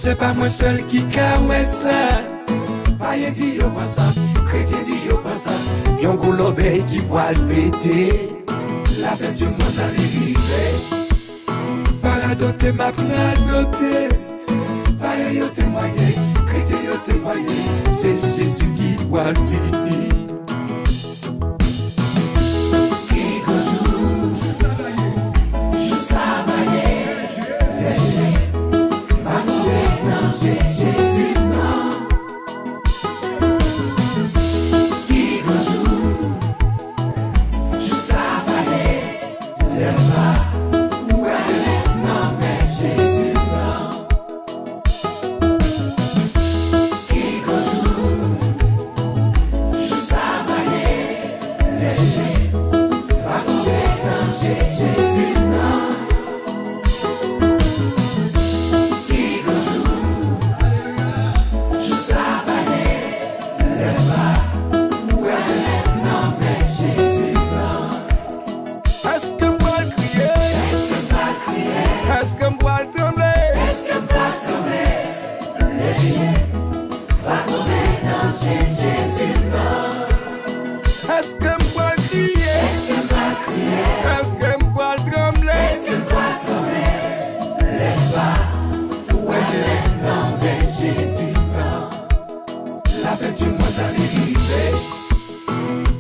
c'est pas moi seul qui caouait ça. Païen dit yo pas ça, chrétien dit yo pas ça. Yon gros l'obéi qui voit le péter. La fête du monde arrive. Paradoté ma paradoté. Païen yo témoigné, chrétien yo témoigné. C'est Jésus qui doit venir.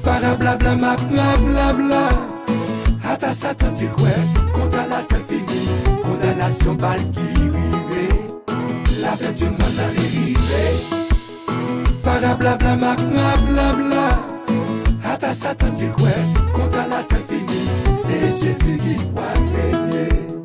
Blablabla, ma blablabla. Hata Satan dit quoi? Condamnation finie, condamnation balle qui rive. La fête du monde arrive. Parablabla, ma blablabla. Hata Satan dit quoi? Condamnation finie, c'est Jésus qui va gagner.